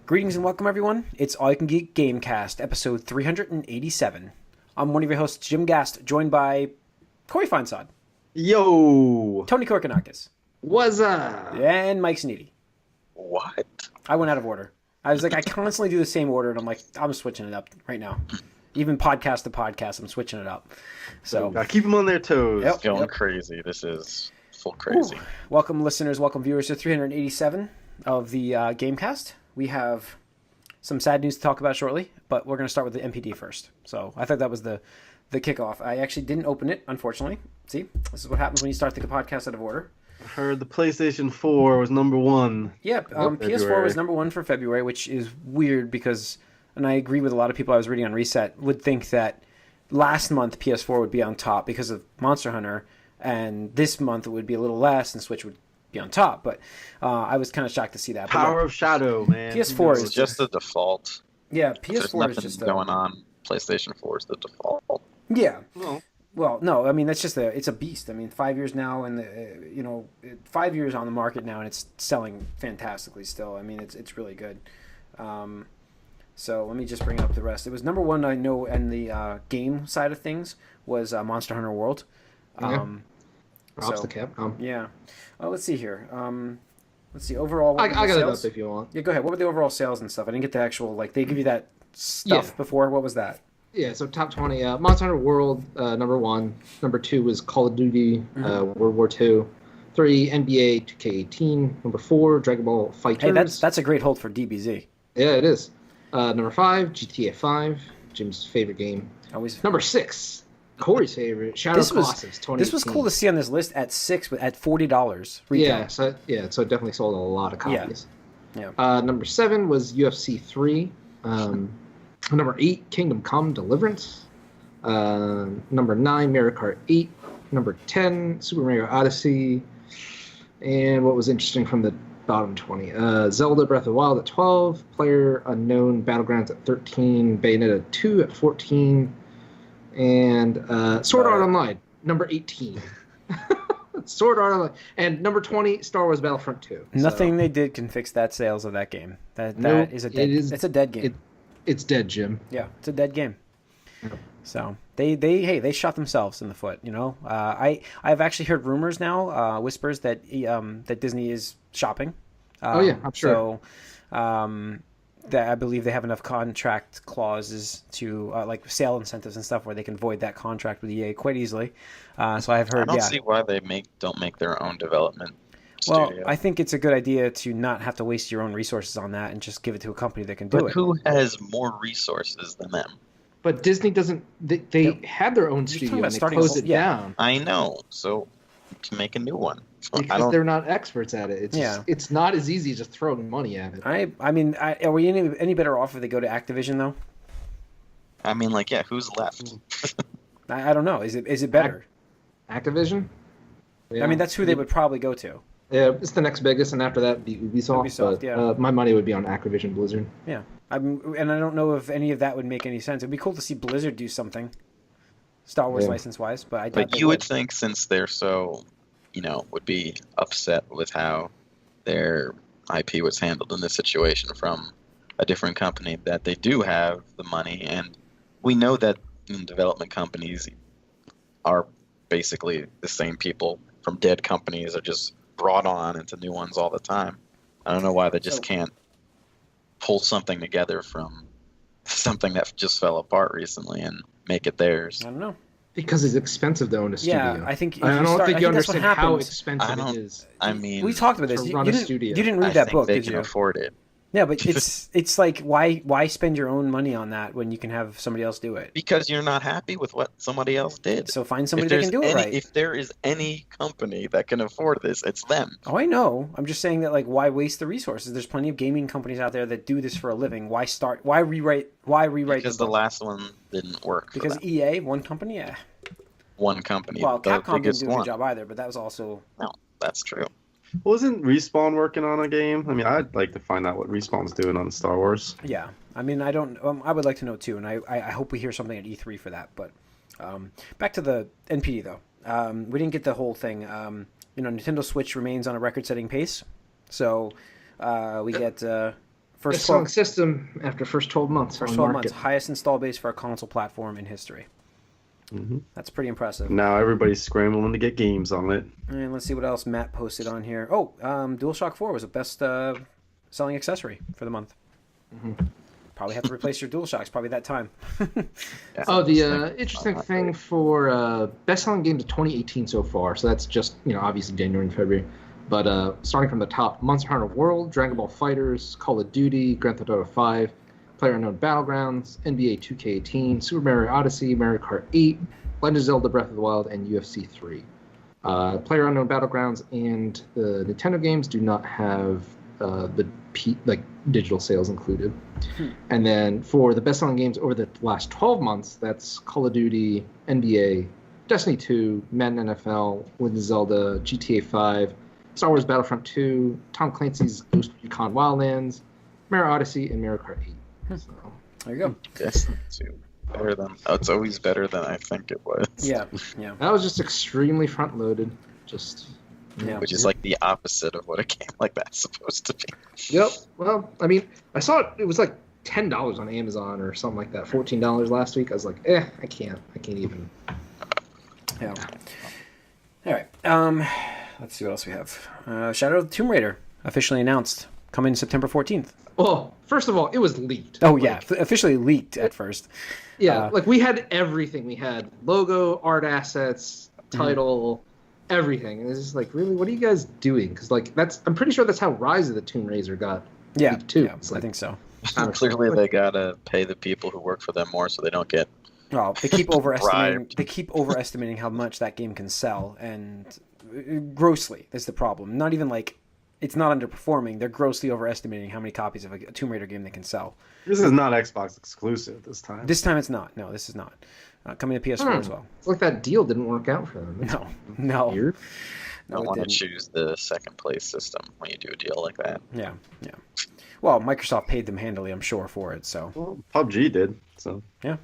Greetings and welcome, everyone. It's All You Can Geek Gamecast, episode 387. I'm one of your hosts, Jim Gast, joined by Corey Feinsod. Yo! Tony Korkanakis. What's up? And Mike Sneedy. What? I went out of order. I was like, I constantly do the same order, and I'm like, I'm switching it up right now. Even podcast to podcast, I'm switching it up. So gotta keep them on their toes. Yep. Going crazy. This is full crazy. Ooh. Welcome, listeners. Welcome, viewers, to 387 of the Gamecast. We have some sad news to talk about shortly, but we're going to start with the MPD first. So I thought that was the kickoff. I actually didn't open it, unfortunately. See, this is what happens when you start the podcast out of order. I heard the PlayStation 4 was number one. Yep, PS4 was number one for February, which is weird because, and I agree with a lot of people I was reading on Reset, would think that last month PS4 would be on top because of Monster Hunter, and this month it would be a little less, and Switch would be on top. But I was kind of shocked to see that. Power of Shadow, man. PS4 It's just the default. Yeah, There's PS4 is nothing just going on. PlayStation 4 is the default. Yeah. Well, No, I mean that's just it's a beast. I mean, 5 years now, and 5 years on the market now, and it's selling fantastically still. I mean, it's really good. So let me just bring up the rest. It was number one, I know, and the game side of things was Monster Hunter World. Props to Capcom. Yeah. Let's see here. Let's see overall. I got it sales? up if you want. Yeah, go ahead. What were the overall sales and stuff? I didn't get the actual they give you that stuff before. What was that? Yeah, so top 20. Monster Hunter World, number one. Number two was Call of Duty, World War II. 3, NBA 2K18. Number 4, Dragon Ball Fighters. Hey, that's a great hold for DBZ. Yeah, it is. Number 5, GTA 5, Jim's favorite game. Always. Number 6, Corey's favorite, Shadow Colossus 2018. This was cool to see on this list at $40 retail. So it definitely sold a lot of copies. Yeah. Number 7 was UFC 3. Number 8, Kingdom Come Deliverance. Number 9, Mario Kart 8. Number 10, Super Mario Odyssey. And what was interesting from the bottom 20, Zelda Breath of the Wild at 12, Player Unknown Battlegrounds at 13, Bayonetta 2 at 14, and Sword Art Online, number 18. Sword Art Online. And number 20, Star Wars Battlefront 2. Nothing they did can fix that sales of that game. That is a dead. It's a dead game. It's dead, Jim. Yeah, it's a dead game. Yep. So they shot themselves in the foot. You know, I've actually heard rumors now, whispers that that Disney is shopping. I'm sure. So, that I believe they have enough contract clauses to like sale incentives and stuff where they can void that contract with EA quite easily. So I've heard. I don't see why they don't make their own development studio. Well, I think it's a good idea to not have to waste your own resources on that and just give it to a company that can do it. But who has more resources than them? But Disney doesn't. They had their own studio and they closed it down. I know. So to make a new one. Because they're not experts at it. It's not as easy as just throwing money at it. I mean, are we any better off if they go to Activision though? I mean, who's left? I don't know. Is it better? Activision? Yeah. I mean, that's who they would probably go to. Yeah, it's the next biggest, and after that, be Ubisoft. But my money would be on Activision Blizzard. Yeah, and I don't know if any of that would make any sense. It'd be cool to see Blizzard do something, Star Wars license-wise, but I doubt. But you would think, since they're so, would be upset with how their IP was handled in this situation from a different company, that they do have the money, and we know that development companies are basically the same people from dead companies are just brought on into new ones all the time. I don't know why they just can't pull something together from something that just fell apart recently and make it theirs. I don't know. Because it's expensive to own a studio. Yeah, I think. I don't think you understand how expensive it is. I mean, we talked about this. You didn't read that book, did you? They can afford it. Yeah, but it's like why spend your own money on that when you can have somebody else do it? Because you're not happy with what somebody else did. So find somebody that can do it right. If there is any company that can afford this, it's them. Oh, I know. I'm just saying that why waste the resources? There's plenty of gaming companies out there that do this for a living. Why rewrite? Because the last one didn't work. Because EA, one company, yeah. One company. Well, Capcom didn't do a good job either, but that was also. No, that's true. Wasn't Respawn working on a game? I mean, I'd like to find out what Respawn's doing on Star Wars. Yeah, I mean, I don't. I would like to know too, and I hope we hear something at E3 for that. But back to the NPD though, we didn't get the whole thing. Nintendo Switch remains on a record-setting pace, so we get First Best selling 12, system after first 12 months first on 12 market. months, highest install base for a console platform in history. Mm-hmm. That's pretty impressive. Now everybody's scrambling to get games on it. And let's see what else Matt posted on here. Oh, DualShock 4 was the best selling accessory for the month. Mm-hmm. Probably have to replace your DualShocks. Probably that time. Yeah. Oh, the interesting thing for best-selling games of 2018 so far, so that's just, obviously January and February, but starting from the top, Monster Hunter World, Dragon Ball FighterZ, Call of Duty, Grand Theft Auto 5, PlayerUnknown Battlegrounds, NBA 2K18, Super Mario Odyssey, Mario Kart 8, Legend of Zelda Breath of the Wild, and UFC 3. PlayerUnknown Battlegrounds and the Nintendo games do not have the digital sales included. And then for the best-selling games over the last 12 months, that's Call of Duty, NBA, Destiny 2, Madden NFL, Legend of Zelda, GTA 5, Star Wars Battlefront 2, Tom Clancy's Ghost Recon Wildlands, Mario Odyssey, and Mario Kart 8. So, There you go. Destiny 2. Better than. Oh, it's always better than I think it was. Yeah. that was just extremely front-loaded. Yeah. Which is like the opposite of what a game like that's supposed to be. Yep. Well, I mean, I saw it was like $10 on Amazon or something like that, $14 last week. I was like, I can't even. Yeah. All right. Let's see what else we have. Shadow of the Tomb Raider officially announced, coming September 14th. Well, first of all, it was leaked. Oh, yeah. Officially leaked at first. Yeah, we had everything. We had logo, art assets, title, everything. And it's just like, really, what are you guys doing? Because I'm pretty sure that's how Rise of the Tomb Raider got leaked too. Yeah, I think so. Clearly, they gotta pay the people who work for them more so they don't get. Well, they keep overestimating. Bribed. They keep overestimating how much that game can sell, and grossly is the problem. Not even like it's not underperforming. They're grossly overestimating how many copies of a Tomb Raider game they can sell. This is not Xbox exclusive this time. This time it's not. No, this is not. Coming to PS4 as well. It's like that deal didn't work out for them. No. Weird. I don't want to choose the second place system when you do a deal like that. Yeah. Well, Microsoft paid them handily, I'm sure, for it. So. Well, PUBG did. So. Yeah.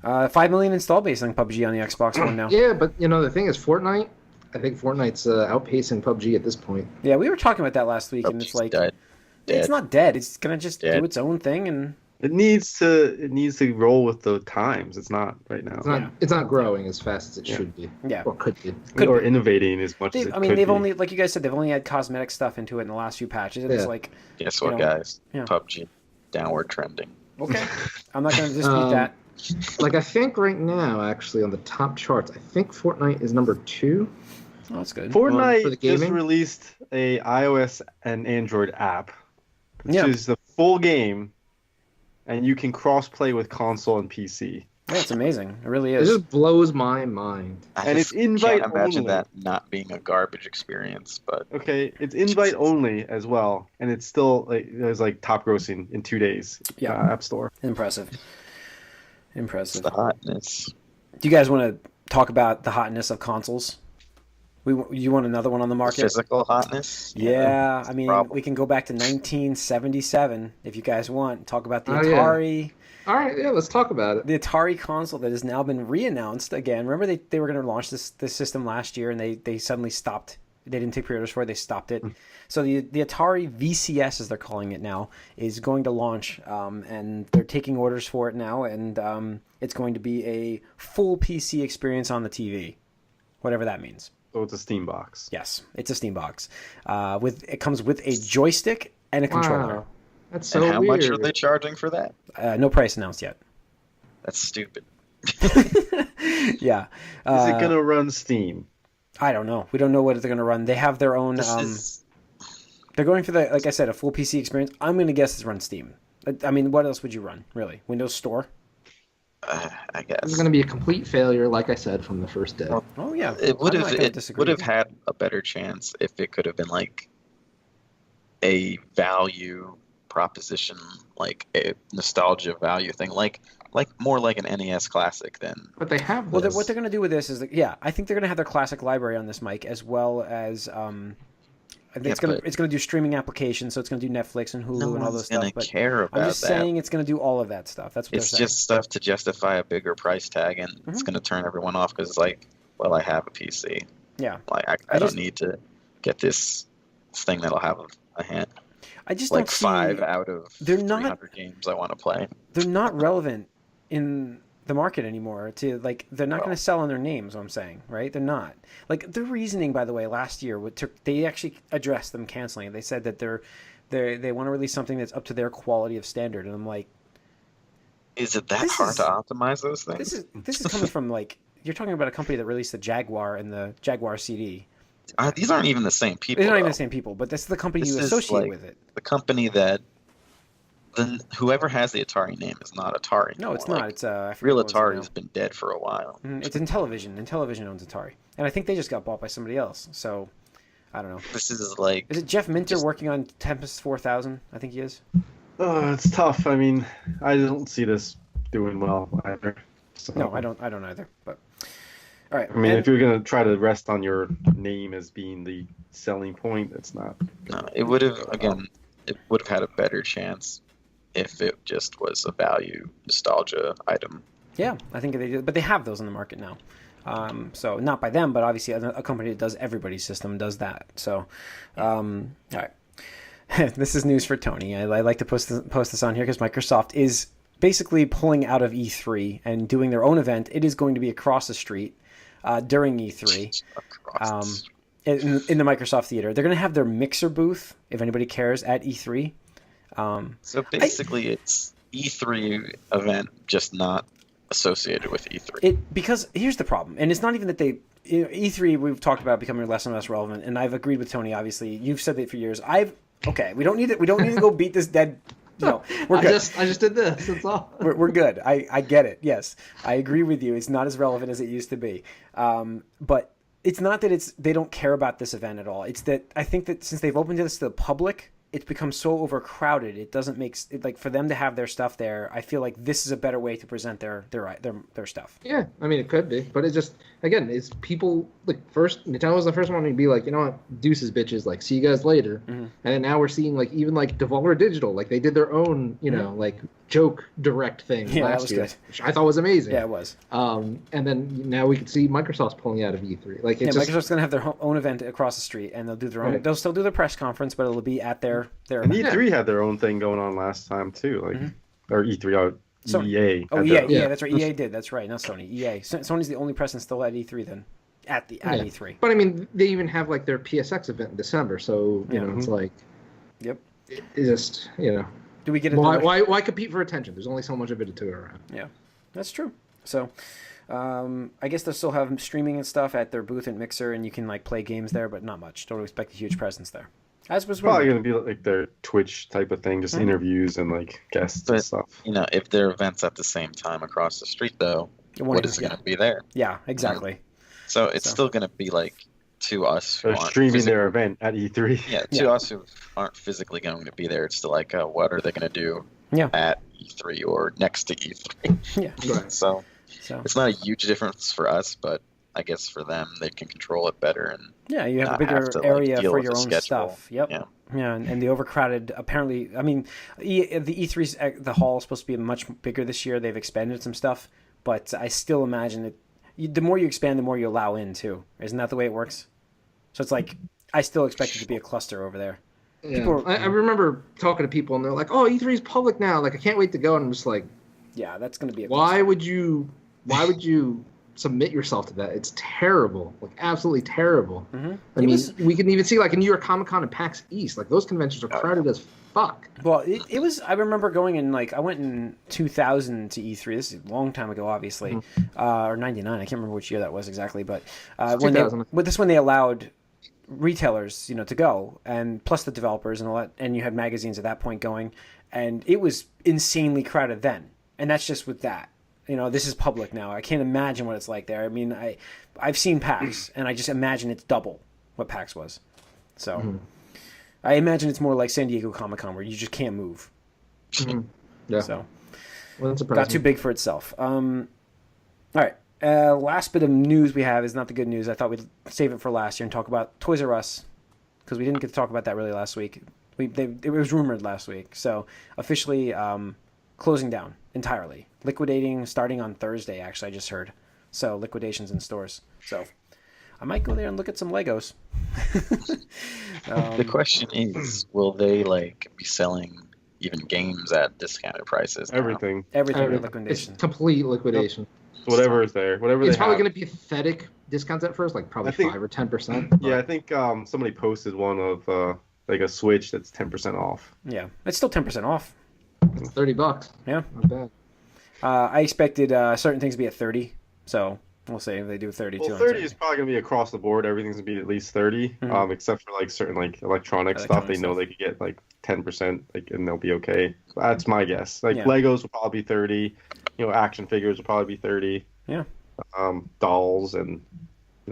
5 million install base on PUBG on the Xbox One now. Yeah, but the thing is, Fortnite. I think Fortnite's outpacing PUBG at this point. Yeah, we were talking about that last week, and it's PUBG's like dead. it's not dead. It's gonna just Dead. do its own thing, and It needs to roll with the times. It's not right now. It's not growing as fast as it should be. Yeah. Or could be. Or innovating as much as it could they've be. only, like you guys said, they've only had cosmetic stuff into it in the last few patches, and it's like, Guess what, guys? PUBG downward trending. okay, I'm not gonna dispute that. I think right now, actually, on the top charts, I think Fortnite is number 2. Oh, that's good. for the Fortnite just gaming? released a iOS and Android app, which Yeah. is the full game, and you can cross-play with console and PC. Yeah, it's amazing. It really It is. just blows my mind. And it's invite can't imagine only. that not being a garbage experience, but Okay, it's invite only as well, and it's still top grossing in 2 days. Yeah. App Store. Impressive. it's the hotness. Do you guys want to talk about the hotness of consoles? You want another one on the market? Physical hotness. Yeah, I mean, problem. we can go back to 1977 if you guys want. Talk about the Oh, yeah. Atari. All right, yeah, let's talk about it. The Atari console that has now been re-announced again. Remember they were going to launch this system last year, and they suddenly stopped. They didn't take pre-orders for it. They stopped it. So the Atari VCS, as they're calling it now, is going to launch, and they're taking orders for it now, and it's going to be a full PC experience on the TV, whatever that means. So it's a Steam box. Yes, it's a Steam box. It comes with a joystick and a controller. Wow. That's so And how weird. much are they charging for that? No price announced yet. That's stupid. Yeah. Is it gonna run Steam? I don't know. We don't know what they're going to run. They have their own. They're going for like I said, a full PC experience. I'm going to guess it's run Steam. I mean, what else would you run, really? Windows Store? I guess. This is going to be a complete failure, like I said, from the first day. Oh yeah. It would I'm not have. gonna It disagree would have with you. had a better chance if it could have been like a value proposition, like a nostalgia value thing, like more like an NES Classic than. But they have Well, this. what they're going to do with this is, I think they're going to have their classic library on this mic, as well as I think it's going to do streaming applications, so it's going to do Netflix and Hulu No and all one's those stuff. gonna But care about I'm just that. saying it's going to do all of that stuff. That's what It's they're saying. just stuff to justify a bigger price tag, and it's going to turn everyone off because, like, well, I have a PC. Yeah. Like, I don't need to get this thing that'll have a hand. I just like don't see 5 out of they're not 300 games I want to play. they're not relevant in the market anymore. To like, they're not going to sell on their names. What I'm saying, right? They're not. Like the reasoning, by the way, last year they actually addressed them canceling it. They said that they want to release something that's up to their quality of standard, and I'm like, Is it that hard to optimize those things? This is coming from like, you're talking about a company that released the Jaguar and the Jaguar CD. These aren't even the same people. They're not though. even the same people, but this is the company This you is, associate like, with it. The company that whoever has the Atari name is not Atari. No, it's anymore. not. Like, It's I forget real what it's Atari now. has been dead for a while. It's Intellivision. Intellivision owns Atari, and I think they just got bought by somebody else. So I don't know. This is like. Is it Jeff Minter working on Tempest 4000? I think he is. It's tough. I mean, I don't see this doing well either. So. No, I don't either. But all right. I mean, if you're gonna try to rest on your name as being the selling point, it's not. No, it would have had a better chance if it just was a value nostalgia item. Yeah, I think they do, but they have those in the market now. So not by them, but obviously a company that does everybody's system does that. So, all right. This is news for Tony. I like to post this on here because Microsoft is basically pulling out of E3 and doing their own event. It is going to be across the street during E3 in the Microsoft Theater. They're going to have their Mixer booth, if anybody cares, at E3. So basically, it's E3 event, just not associated with E3. Because here's the problem, and it's not even that E3 we've talked about becoming less and less relevant, and I've agreed with Tony. Obviously, you've said that for years. We don't need to go beat this dead. No, we're good. I just did this. That's all. We're good. I get it. Yes, I agree with you. It's not as relevant as it used to be. But it's not that they don't care about this event at all. It's that I think that since they've opened this to the public, it's become so overcrowded. It doesn't make like for them to have their stuff there. I feel like this is a better way to present their stuff. Yeah, I mean it could be, but it just again it's people like first Nintendo was the first one to be like, you know what, deuces bitches, like see you guys later. Mm-hmm. And now we're seeing like even like Devolver Digital, like they did their own like joke direct thing last year, which I thought was amazing. Yeah, it was. And then now we can see Microsoft's pulling out of E3. Like Microsoft's gonna have their own event across the street, and they'll do their own. Right. They'll still do their press conference, but it'll be at their. And E3 had their own thing going on last time too, like or E3 EA. Oh, EA, yeah, that's right. EA did. That's right. Not Sony. EA. Sony's the only presence still at E3 then. At E3. But I mean, they even have like their PSX event in December, so you know it's like. Yep. It's just Do we get why compete for attention? There's only so much of it to go around. Yeah, that's true. So, I guess they'll still have streaming and stuff at their booth and Mixer, and you can like play games there, but not much. Don't expect a huge presence there. As was probably going to be like their Twitch type of thing, just interviews and like guests and stuff. If there are events at the same time across the street, though, what is going to be there? Yeah, exactly. So it's still going to be like to us who they're streaming their event at E3. Yeah, to us who aren't physically going to be there, it's still like, what are they going to do at E3 or next to E3? Yeah, right. So it's not a huge difference for us, but I guess for them, they can control it better and you have a bigger area for your own stuff. Yep. Yeah, and the overcrowded. Apparently, I mean, the E3's the hall is supposed to be much bigger this year. They've expanded some stuff, but I still imagine that the more you expand, the more you allow in too. Isn't that the way it works? So it's like I still expect it to be a cluster over there. Yeah. I remember talking to people and they're like, "Oh, E3 is public now. Like I can't wait to go." And I'm just like, "Yeah, that's going to be a Why would you submit yourself to that? It's terrible, like absolutely terrible." Mm-hmm. I mean, we can even see like in New York Comic Con and PAX East, like those conventions are crowded as fuck. Well, it was. I remember going in I went in 2000 to E3. This is a long time ago, obviously, or 99. I can't remember which year that was exactly, but when they allowed retailers, to go, and plus the developers and all that, and you had magazines at that point going, and it was insanely crowded then. And that's just with that. This is public now. I can't imagine what it's like there. I mean, I've seen PAX, and I just imagine it's double what PAX was. So I imagine it's more like San Diego Comic-Con where you just can't move. Yeah. So that's got too big for itself. All right. Last bit of news we have is not the good news. I thought we'd save it for last year and talk about Toys R Us because we didn't get to talk about that really last week. It was rumored last week. So officially closing down entirely. Liquidating starting on Thursday, actually, I just heard. So liquidations in stores. So I might go there and look at some Legos. The question is, will they like be selling even games at discounted prices now? Everything. Everything in liquidation. It's complete liquidation. Whatever is there. Whatever It's they probably have. going to be pathetic discounts at first, like probably I think- 5 or 10%. Yeah, I think somebody posted one of like a Switch that's 10% off. Yeah, it's still 10% off. It's $30. Yeah. Not bad. I expected certain things to be at 30, so we'll see if they do 32. Well, 30 is probably going to be across the board. Everything's going to be at least 30, Mhm. Except for like certain like electronic stuff. They know they could get like 10%, like, and they'll be okay. That's my guess. Like Yeah. Legos will probably be 30. Action figures will probably be 30. Yeah. Dolls and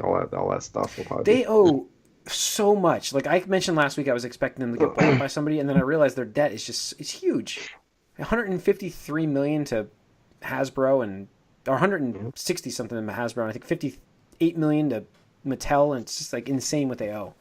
all that stuff will probably. They owe so much. Like I mentioned last week, I was expecting them to get bought by somebody, and then I realized their debt is it's huge. 153 million to Hasbro or 160 something to Hasbro, and I think 58 million to Mattel, and it's just like insane what they owe.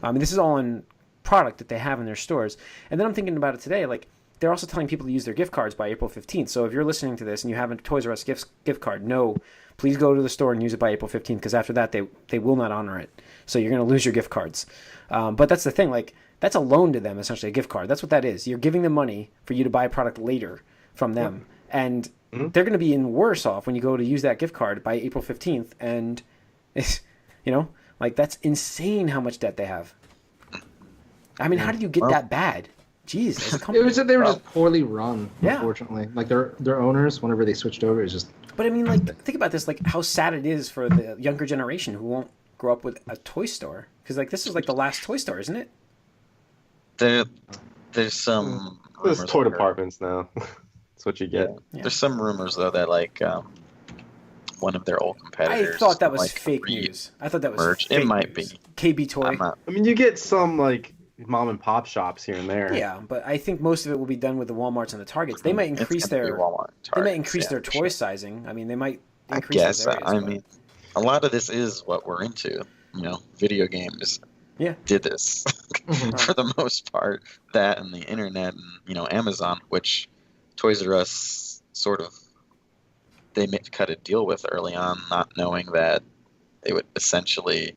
I mean, this is all in product that they have in their stores. And then I'm thinking about it today, like they're also telling people to use their gift cards by April 15th. So if you're listening to this and you have a Toys R Us gift card, no, please go to the store and use it by April 15th, because after that they will not honor it. So you're going to lose your gift cards. But that's the thing, like that's a loan to them, essentially, a gift card. That's what that is. You're giving them money for you to buy a product later from them. And they're going to be in worse off when you go to use that gift card by April 15th. And, like that's insane how much debt they have. I mean, how did you get that bad? Jeez, as a company. They were just poorly run, Yeah. unfortunately. Like their owners, whenever they switched over, is just. But I mean, like, think about this, like how sad it is for the younger generation who won't grow up with a toy store. Because like this is like the last toy store, isn't it? There's some There's rumors toy that are- departments now. That's what you get. Yeah. There's some rumors though that like one of their old competitors. I thought that was like, fake news. I thought that was merge. fake It might news. be. KB Toy. I'm not. I mean, you get some like mom and pop shops here and there. Yeah, but I think most of it will be done with the Walmarts and the Targets. They might It's increase gonna be their Walmart, they might Targets, increase yeah, their for toy sure. sizing. I mean, they might I increase guess. those areas, I but- mean, a lot of this is what we're into. Video games. Yeah. Did this for the most part. That and the internet and Amazon, which Toys R Us sort of they cut a deal with early on, not knowing that they would essentially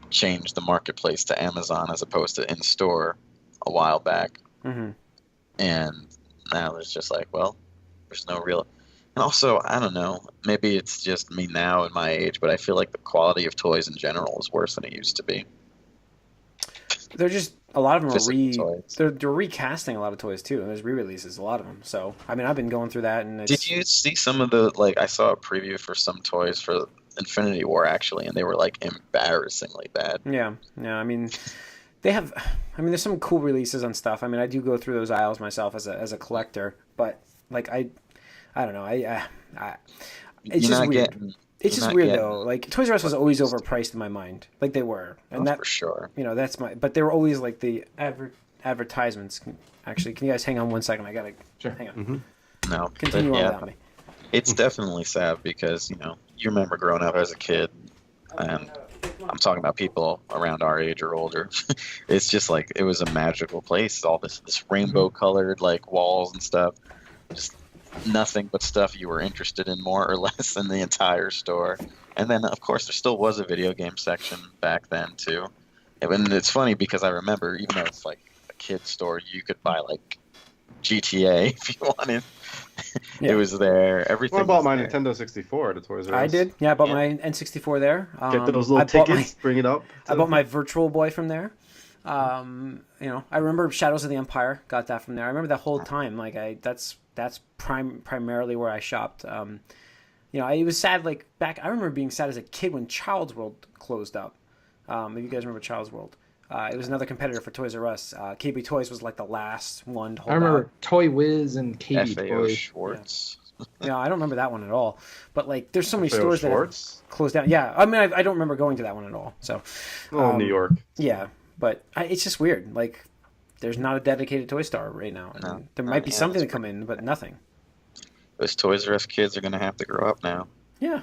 change the marketplace to Amazon as opposed to in store a while back. Mhm. And now it's just like, well, there's no real. And also, I don't know, maybe it's just me now at my age, but I feel like the quality of toys in general is worse than it used to be. They're just a lot of them Physical are toys. they're recasting a lot of toys too, and there's re-releases, a lot of them. So I mean, I've been going through that, and it's, Did you see some of the, like, I saw a preview for some toys for Infinity War, actually, and they were, like, embarrassingly bad. Yeah. I mean, they have. I mean, there's some cool releases on stuff. I mean, I do go through those aisles myself as a collector, but like I don't know. It's You're just not weird. getting- It's you're just not weird getting- though. Like Toys R Us was always overpriced in my mind. Like they were, and Oh, that for sure. that's my. But they were always like the advertisements. Actually, can you guys hang on 1 second? I gotta hang on. No, Continue but on yeah, without me. it's definitely sad because, you remember growing up as a kid, and I'm talking about people around our age or older. It's just like, it was a magical place. All this rainbow colored, like, walls and stuff. Just nothing but stuff you were interested in more or less in the entire store. And then, of course, there still was a video game section back then, too. And it's funny because I remember, even though it's like a kid's store, you could buy, like, GTA if you wanted. Yeah. It was there. Everything Well, I bought was my there. Nintendo 64 at Toys R Us. I did. Yeah, I bought Yeah. my N64 there. Get those I little bought tickets, bring it up. I bought my Virtual Boy from there. I remember Shadows of the Empire. Got that from there. I remember that whole time. Like that's primarily where I shopped. It was sad. Like back, I remember being sad as a kid when Child's World closed up. If you guys remember Child's World, it was another competitor for Toys R Us. KB Toys was like the last one to hold I remember out. Toy Wiz and KB FAO Toys. Schwartz. Yeah, I don't remember that one at all. But like, there's so many FAO stores Schwartz? that have closed down. Yeah, I mean, I don't remember going to that one at all. So, New York. yeah, but it's just weird. Like, there's not a dedicated toy store right now. I mean, there might be Yeah, something to that's come in, but nothing. Those Toys R Us kids are going to have to grow up now. Yeah.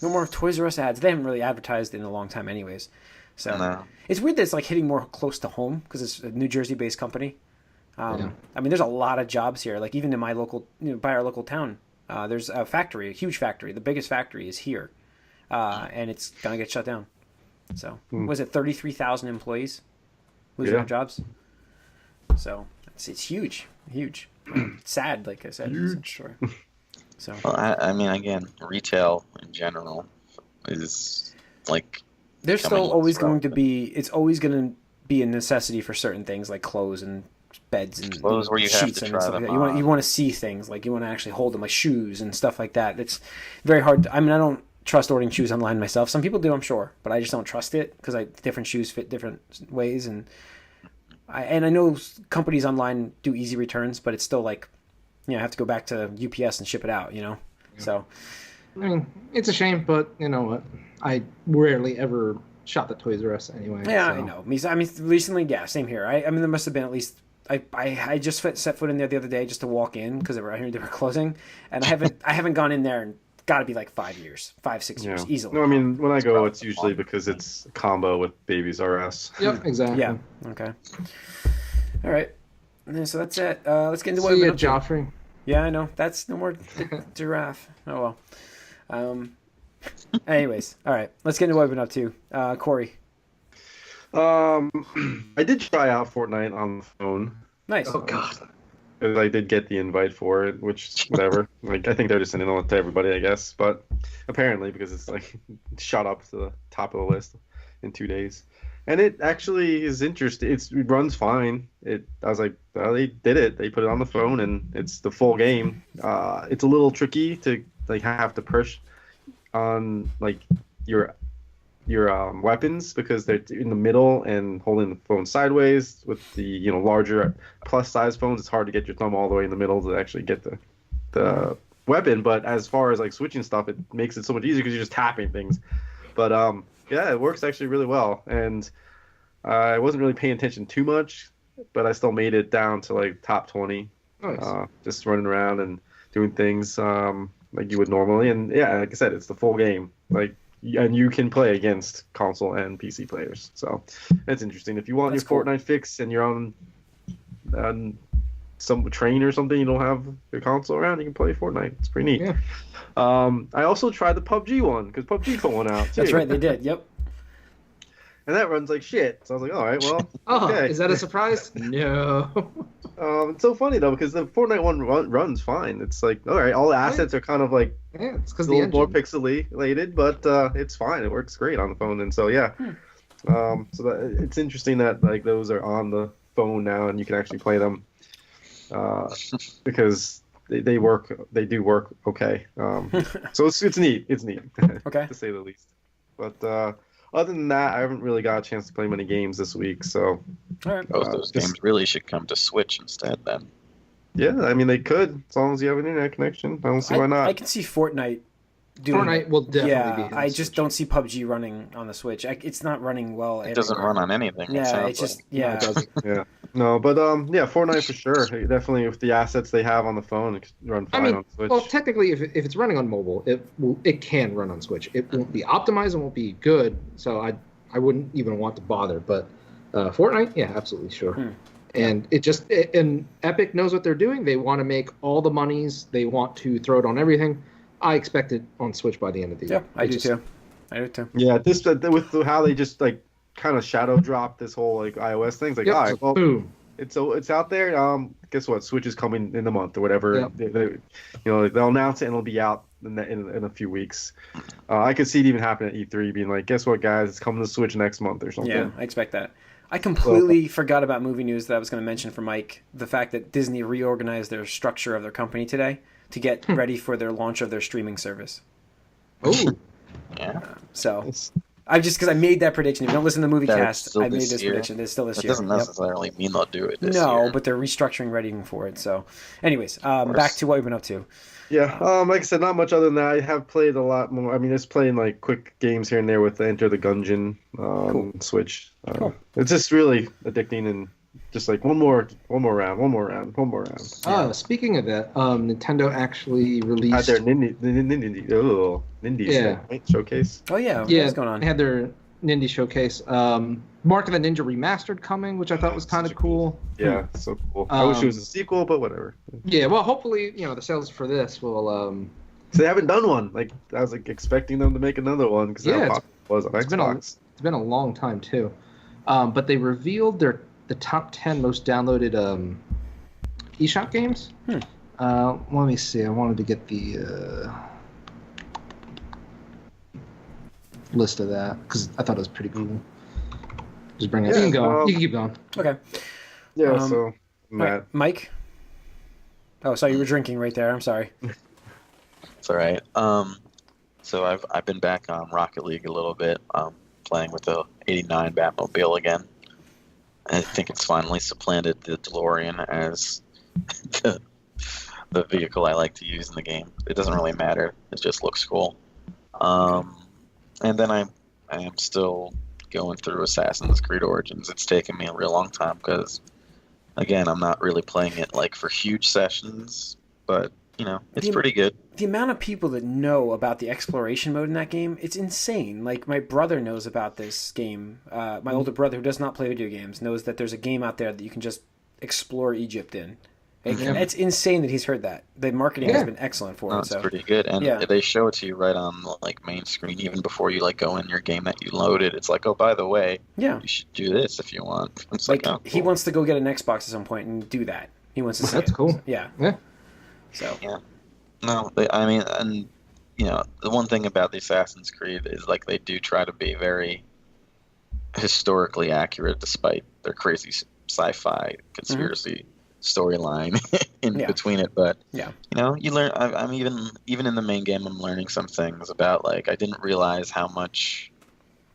No more Toys R Us ads. They haven't really advertised in a long time anyways. So No. it's weird that it's like hitting more close to home because it's a New Jersey-based company. Yeah. I mean, there's a lot of jobs here. Like even in my local, by our local town, there's a factory, a huge factory. The biggest factory is here. and it's gonna get shut down. So was it 33,000 employees losing their jobs? So it's huge. It's sad, like I said. Huge. Sure. So Well, I mean, again, retail in general is like there's still always going to be. It's always going to be a necessity for certain things like clothes and beds and clothes where you have sheets to and try stuff them like that. You want to see things, like you want to actually hold them, like shoes and stuff like that. It's very hard. I mean, I don't trust ordering shoes online myself. Some people do, I'm sure, but I just don't trust it because different shoes fit different ways, and I know companies online do easy returns, but it's still like, I have to go back to UPS and ship it out, So, I mean, it's a shame, but you know what? I rarely ever shop at Toys R Us anyway. Yeah, so. I know. I mean, recently, yeah, same here. I mean, there must have been at least. I just set foot in there the other day just to walk in because I heard they were closing, and I haven't gone in there in got to be like 5 years, 5-6 years easily. No, I mean when I go, it's usually because it's a combo with Babies R Us. Yep, exactly. Yeah. Okay. All right. So that's it. Let's get into what See we've ya, been up to. Joffrey. Yeah, I know. That's no more giraffe. Oh well. Anyways, all right. Let's get into what we've been up to. Corey. I did try out Fortnite on the phone. Nice. Oh God. I did get the invite for it, which whatever. Like I think they're just sending it to everybody, I guess. But apparently, because it's like shot up to the top of the list in 2 days, and it actually is interesting. It runs fine. I was like, well, they did it. They put it on the phone, and it's the full game. It's a little tricky to like have to push on like your weapons because they're in the middle and holding the phone sideways. With the larger plus size phones, it's hard to get your thumb all the way in the middle to actually get the weapon. But as far as like switching stuff, it makes it so much easier because you're just tapping things. But yeah, it works actually really well, and I wasn't really paying attention too much, but I still made it down to like top 20. Nice. Just running around and doing things like you would normally. And yeah, like I said, it's the full game. And you can play against console and PC players. So it's interesting. If you want That's your cool. Fortnite fix and you're on some train or something, you don't have your console around, you can play Fortnite. It's pretty neat. Yeah. I also tried the PUBG one because PUBG put one out too. That's right. They did. Yep. And that runs like shit. So I was like, all right, well, Oh, okay. is that a surprise? No. It's so funny though because the Fortnite one runs fine. It's like, all right, all the assets are kind of like Yeah, it's because a the little more engine. pixelated, but it's fine. It works great on the phone, and so yeah. It's interesting that like those are on the phone now, and you can actually play them because they do work okay. So it's neat. It's neat, Okay. to say the least. But other than that, I haven't really got a chance to play many games this week. So All right. Both those games really should come to Switch instead then. yeah, I mean they could as long as you have an internet connection. I don't see why not. I can see Fortnite doing. Fortnite will definitely be. Yeah, I just don't see PUBG running on the Switch. It's not running well. It doesn't run on anything. it Yeah, sounds it's just like. yeah. It doesn't. Yeah. No, but yeah, Fortnite for sure. Definitely with the assets they have on the phone, it can run I fine mean, on Switch. well, technically, if it's running on mobile, it can run on Switch. It won't be optimized and won't be good, so I wouldn't even want to bother. But Fortnite, yeah, absolutely sure. And and Epic knows what they're doing. They want to make all the monies. They want to throw it on everything. I expect it on Switch by the end of the year. Yeah, I do too. I do too. Yeah, this with how they just like kind of shadow drop this whole like iOS thing. It's like, Yep, all right, so well, boom. it's out there. Guess what? Switch is coming in a month or whatever. Yep. They'll announce it and it'll be out in a few weeks. I could see it even happen at E3, being like, guess what, guys? It's coming to Switch next month or something. Yeah, I expect that. I completely forgot about movie news that I was going to mention for Mike. The fact that Disney reorganized their structure of their company today to get ready for their launch of their streaming service. Oh, Yeah. So It's- I just because I made that prediction. If you don't listen to the movie That cast, still I made this this year? prediction. It's still this That year. doesn't Yep. necessarily mean they'll do it this No, year. but they're restructuring, readying for it. So, anyways, course. back to what we've been up to. Yeah, like I said, not much other than that. I have played a lot more. I mean, just playing like quick games here and there with Enter the Gungeon Switch. Cool. It's just really addicting and just like one more round. speaking of that, Nintendo actually Had released. their Nindies right? Showcase. Oh yeah, Yeah, what's going on? they had their Nindy showcase. Mark of the Ninja Remastered coming, which I thought was kind of cool. Yeah, so cool. I wish it was a sequel, but whatever. Yeah, well, hopefully, the sales for this will So they haven't done one. Like I was like expecting them to make another one because Yeah, how popular it was on Xbox. It's been a long time too. But they revealed the top 10 most downloaded eShop games. Let me see. I wanted to get the list of that because I thought it was pretty cool. Just bring it. Yeah, You can go. You can keep going. Okay. Yeah. So, So Matt. right, Mike. Oh, sorry, you were drinking right there. I'm sorry. It's all right. So I've been back on Rocket League a little bit, playing with the '89 Batmobile again. I think it's finally supplanted the DeLorean as the vehicle I like to use in the game. It doesn't really matter. It just looks cool. And then I am still going through Assassin's Creed Origins. It's taken me a real long time because, again, I'm not really playing it like for huge sessions, but it's pretty good. The amount of people that know about the exploration mode in that game, it's insane. Like, my brother knows about this game. My older brother, who does not play video games, knows that there's a game out there that you can just explore Egypt in. It's insane that he's heard that. The marketing has been excellent for it. It's pretty good, and they show it to you right on like main screen, even before you like go in your game that you loaded. It's like, oh, by the way, you should do this if you want. It's like oh, cool. He wants to go get an Xbox at some point and do that. He wants to. That's cool. Yeah. So. Yeah. No, I mean, and the one thing about the Assassin's Creed is like they do try to be very historically accurate, despite their crazy sci-fi conspiracy storyline in between it. But you learn. I'm even in the main game, I'm learning some things about like I didn't realize how much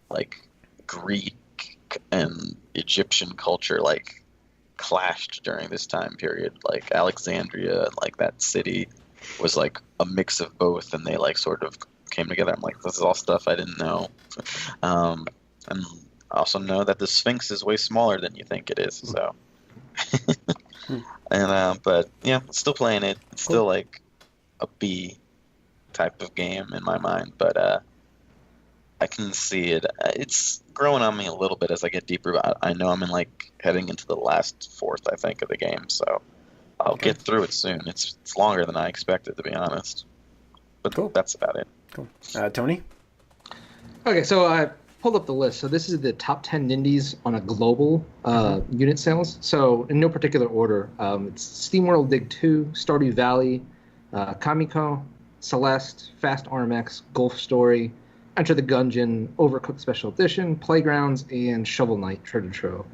like Greek and Egyptian culture like clashed during this time period. Like Alexandria, like that city was like a mix of both, and they like sort of came together. I'm like, this is all stuff I didn't know. And I also know that the Sphinx is way smaller than you think it is. So, and but still playing it. It's still like a B type of game in my mind, but I can see it. It's growing on me a little bit as I get deeper. But I know I'm in like heading into the last fourth, I think, of the game. So I'll get through it soon. It's longer than I expected, to be honest. But that's about it. Cool. Tony? Okay, so I pulled up the list. So this is the top 10 indies on a global unit sales. So in no particular order, it's SteamWorld Dig 2, Stardew Valley, Kamiko, Celeste, Fast RMX, Golf Story, Enter the Gungeon, Overcooked Special Edition, Playgrounds, and Shovel Knight Treasure Trove.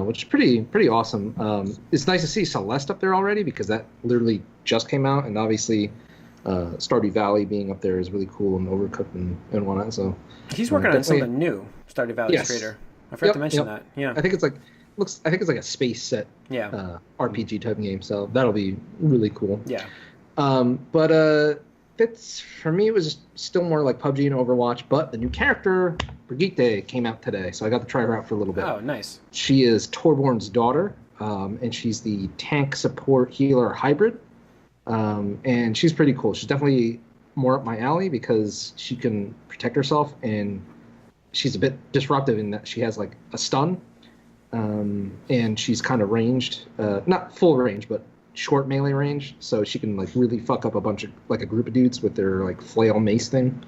Which is pretty awesome. It's nice to see Celeste up there already because that literally just came out, and obviously Stardew Valley being up there is really cool, and Overcooked and whatnot. So he's working on something new. Stardew Valley's creator. I forgot to mention that. Yeah, I think it's like a space set RPG type game. So that'll be really cool. Yeah. But it's for me it was still more like PUBG and Overwatch, but the new character Brigitte came out today, so I got to try her out for a little bit. Oh, nice. She is Torborn's daughter, and she's the tank support healer hybrid, and she's pretty cool. She's definitely more up my alley because she can protect herself, and she's a bit disruptive in that she has like a stun, and she's kind of ranged, not full range, but short melee range, so she can like really fuck up a group of dudes with their like flail mace thing.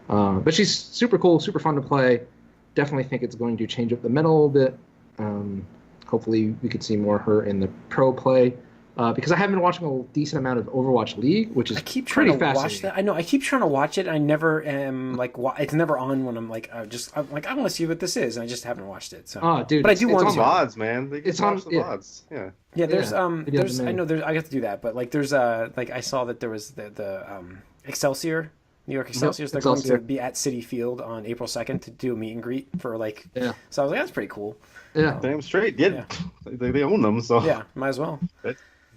But she's super cool, super fun to play. Definitely think it's going to change up the meta a little bit. Hopefully we could see more of her in the pro play. Because I have been watching a decent amount of Overwatch League, which is pretty fascinating. Watch that. I know. I keep trying to watch it. I never am like. It's never on when I'm like. I'm like. I want to see what this is, and I just haven't watched it. So. Oh, dude! But I do want to. It's on VODs, man. It's on the VODs. Yeah. Yeah. There's I know. I got to do that, but like there's like I saw that there was the Excelsior. New York Excelsiors. They're going to be at Citi Field on April 2nd to do a meet and greet for like. Yeah. So I was like, that's pretty cool. Yeah. Damn straight. Yeah. They own them, so. Yeah. Might as well.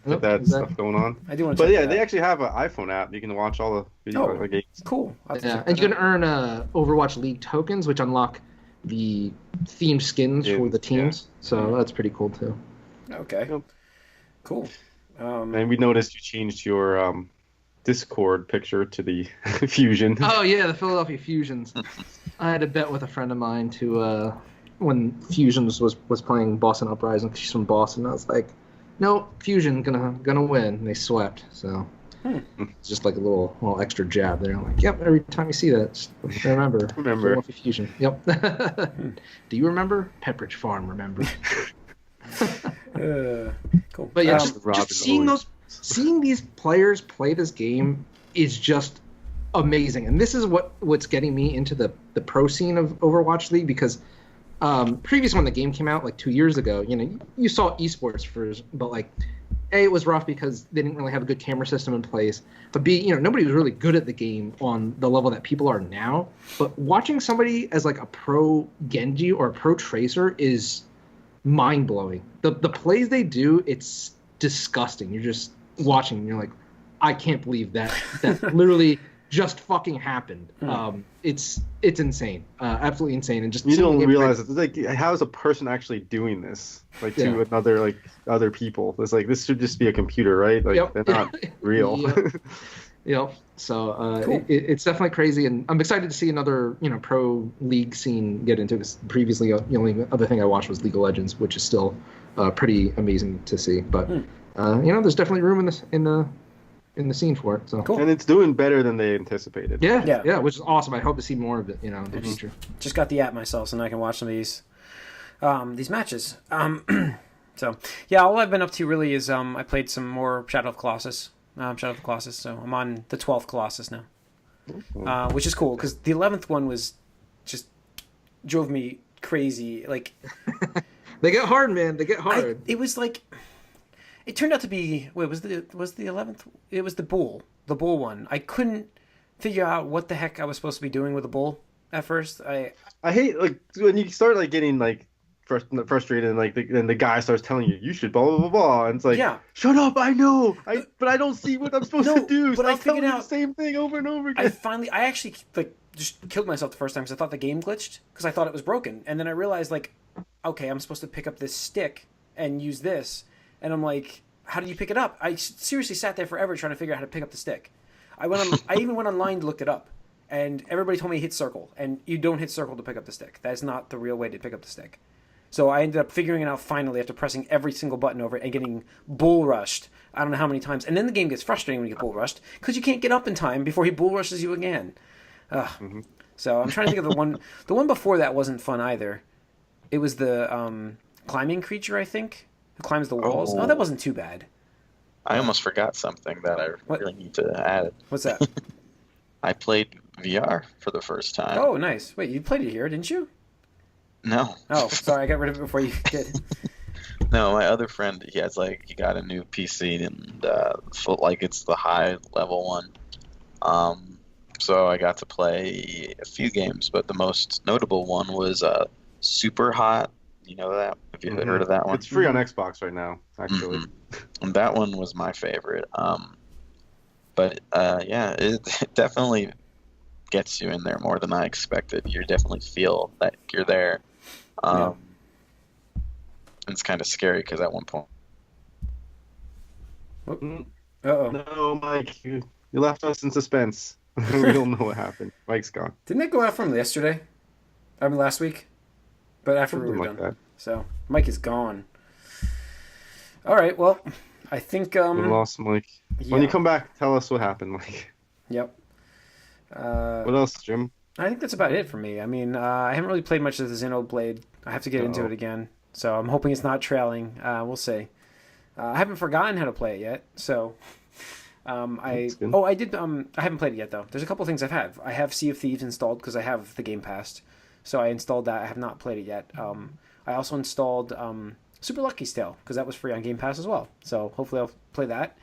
With that stuff going on. I do want to check they actually have an iPhone app. You can watch all the video games. Cool. Yeah, and you can earn Overwatch League tokens, which unlock the themed skins for the teams. Yeah. So that's pretty cool too. Okay. Cool. And we noticed you changed your Discord picture to the Fusion. Oh yeah, the Philadelphia Fusions. I had a bet with a friend of mine to when Fusions was playing Boston Uprising because she's from Boston. I was like, no, Fusion gonna win. And they swept. So It's just like a little extra jab there. Like, yep, every time you see that, just remember. Philadelphia Fusion. Yep. Do you remember? Pepperidge Farm, remember? Cool. But yeah, just seeing these players play this game is just amazing. And this is what's getting me into the pro scene of Overwatch League, because previous when the game came out like 2 years ago, you saw esports first, but like A, it was rough because they didn't really have a good camera system in place, but B, nobody was really good at the game on the level that people are now. But watching somebody as like a pro Genji or a pro Tracer is mind-blowing. The plays they do, it's disgusting. You're just watching and you're like, I can't believe that literally just fucking happened. It's insane, absolutely insane. And just you don't realize it's like, how is a person actually doing this to another other people? It's like, this should just be a computer, right? Like they're not real. So cool. It's definitely crazy, and I'm excited to see another pro league scene get into. Because previously, the only other thing I watched was League of Legends, which is still pretty amazing to see. But there's definitely room in the scene for it. So cool. And it's doing better than they anticipated. Yeah, which is awesome. I hope to see more of it, in the future. Just got the app myself, so now I can watch some of these matches. So yeah, all I've been up to really is I played some more Shadow of the Colossus. So I'm on the 12th Colossus now, which is cool because the 11th one was just drove me crazy. Like they get hard, man. They get hard. It was like. It turned out to be was the 11th? It was the bull one. I couldn't figure out what the heck I was supposed to be doing with the bull at first. I hate when you start getting frustrated and then the guy starts telling you should blah blah blah blah, and it's like, shut up, I know, but I don't see what I'm supposed to do. But I figured out the same thing over and over again. I actually just killed myself the first time because I thought the game glitched because I thought it was broken, and then I realized okay, I'm supposed to pick up this stick and use this. And I'm like, how do you pick it up? I seriously sat there forever trying to figure out how to pick up the stick. I even went online to look it up, and everybody told me hit circle, and you don't hit circle to pick up the stick. That is not the real way to pick up the stick. So I ended up figuring it out finally after pressing every single button over it and getting bull rushed. I don't know how many times. And then the game gets frustrating when you get bull rushed because you can't get up in time before he bull rushes you again. So I'm trying to think of the one. The one before that wasn't fun either. It was the climbing creature, I think. Who climbs the walls? Oh, that wasn't too bad. I almost forgot something that I really need to add. What's that? I played VR for the first time. Oh, nice. Wait, you played it here, didn't you? No. Oh, sorry, I got rid of it before you did. No, my other friend, he got a new PC and it's the high level one. So I got to play a few games, but the most notable one was Super Hot. You know that? Have you heard of that one? It's free on Xbox right now, actually. And that one was my favorite. But it definitely gets you in there more than I expected. You definitely feel that you're there. It's kind of scary because at one point. No, Mike, you left us in suspense. We don't know what happened. Mike's gone. Didn't it go out from yesterday? I mean, last week? But after we were done. That. So, Mike is gone. All right, well, I think... we lost Mike. Yeah. When you come back, tell us what happened, Mike. Yep. What else, Jim? I think that's about it for me. I mean, I haven't really played much of the Xenoblade. I have to get into it again. So I'm hoping it's not trailing. We'll see. I haven't forgotten how to play it yet. So... I haven't played it yet though. There's a couple things I've had. I have Sea of Thieves installed because I have the Gamecast, so I installed that. I have not played it yet. I also installed Super Lucky's Tale because that was free on Game Pass as well. So hopefully I'll play that.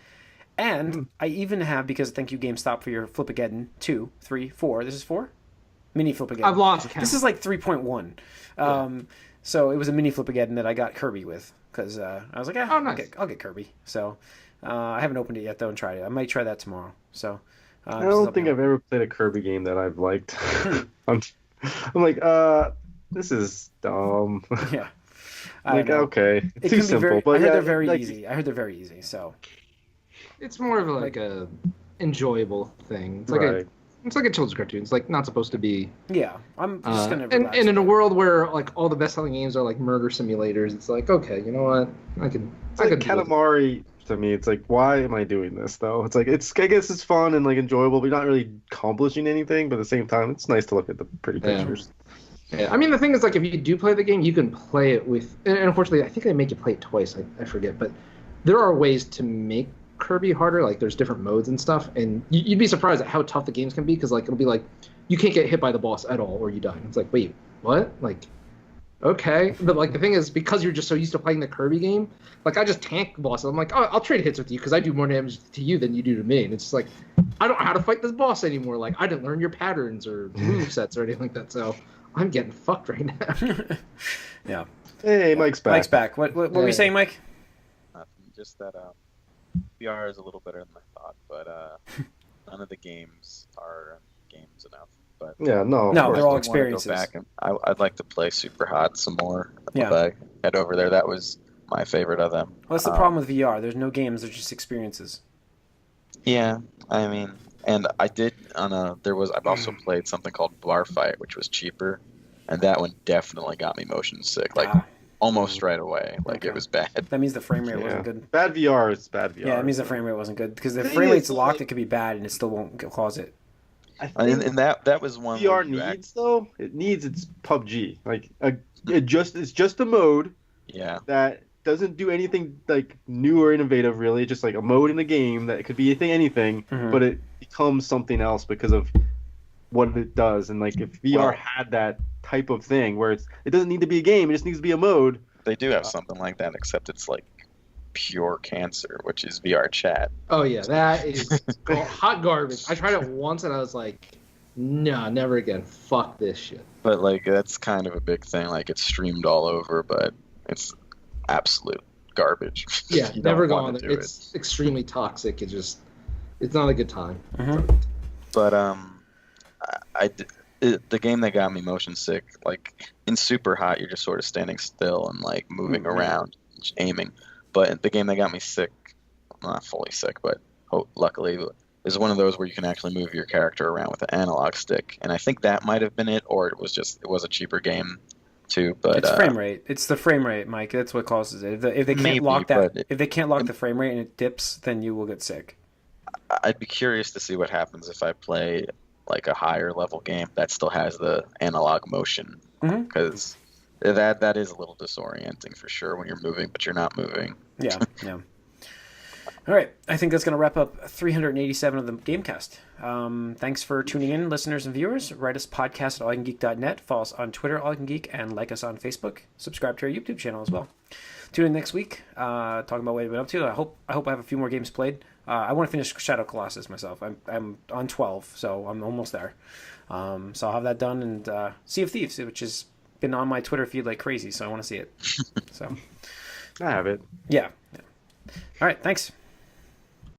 And I even have, because thank you GameStop for your Flipageddon 2, 3, 4. This is 4? Mini Flipageddon. I've lost count. This is like 3.1. So it was a mini Flipageddon that I got Kirby with because I was like, nice. I'll get Kirby. So. I haven't opened it yet though and tried it. I might try that tomorrow. So I don't think I've ever played a Kirby game that I've liked. I'm like, this is dumb. Yeah. Okay, it's too simple. But I heard they're very easy. I heard they're very easy. So it's more of a enjoyable thing. It's It's like a children's cartoon. It's like not supposed to be. Yeah, I'm just gonna. And in a world where like all the best-selling games are like murder simulators, it's like okay, you know what? It's like Katamari to me. It's like, why am I doing this though? It's like I guess it's fun and like enjoyable, but you're not really accomplishing anything. But at the same time, it's nice to look at the pretty pictures. Yeah, I mean the thing is like if you do play the game, you can play it with. And unfortunately, I think they make you play it twice. I forget, but there are ways to make Kirby harder. Like there's different modes and stuff, and you'd be surprised at how tough the games can be because like it'll be like you can't get hit by the boss at all or you die. It's like wait, what? Like okay, but like the thing is because you're just so used to playing the Kirby game, like I just tank bosses. I'm like oh, I'll trade hits with you because I do more damage to you than you do to me, and it's just like I don't know how to fight this boss anymore. Like I didn't learn your patterns or move sets or anything like that, so I'm getting fucked right now. Yeah. Hey, Mike's back. Mike's back. What were you saying, Mike? Just that VR is a little better than I thought, but none of the games are games enough. But yeah, no, they're all experiences. Go back and I'd like to play Super Hot some more. Yeah. If I head over there, that was my favorite of them. Well, that's the problem with VR. There's no games. There's just experiences. Yeah, I mean, and I did I've also played something called Bar Fight, which was cheaper, and that one definitely got me motion sick. Like. Almost right away. Like, it was bad. That means the frame rate wasn't good. Bad VR is bad VR. Yeah, it means the frame rate wasn't good. Because the frame rate's locked, it could be bad, and it still won't cause it. And that was one VR needs, though, it needs its PUBG. Like, it's just a mode that doesn't do anything, like, new or innovative, really. Just, like, a mode in the game that it could be anything, but it becomes something else because of what it does. And, like, if VR had that type of thing where it doesn't need to be a game, it just needs to be a mode. They do have something like that, except it's like pure cancer, which is VR chat. Oh yeah, that is hot garbage. I tried it once and I was like, no, never again. Fuck this shit. But like that's kind of a big thing. Like it's streamed all over, but it's absolute garbage. Yeah, never go on there. It's extremely toxic. It's not a good time. Mm-hmm. But the game that got me motion sick, like in Super Hot, you're just sort of standing still and like moving around, just aiming. But the game that got me sick, not fully sick, but luckily, is one of those where you can actually move your character around with an analog stick. And I think that might have been it, or it was a cheaper game too. But it's frame rate. It's the frame rate, Mike. That's what causes it. If they can't lock the frame rate and it dips, then you will get sick. I'd be curious to see what happens if I play like a higher level game that still has the analog motion, because that is a little disorienting for sure when you're moving but you're not moving. Yeah. All right, I think that's going to wrap up 387 of the Gamecast. Thanks for tuning in, listeners and viewers. Write us podcast at allycangeek.net. Follow us on Twitter, allycangeek, and like us on Facebook. Subscribe to our YouTube channel as well. Tune in next week, talking about what we've been up to. I hope I have a few more games played. I want to finish Shadow Colossus myself. I'm on 12, so I'm almost there. So I'll have that done, and Sea of Thieves, which has been on my Twitter feed like crazy, so I want to see it. So I have it. Yeah. All right, thanks.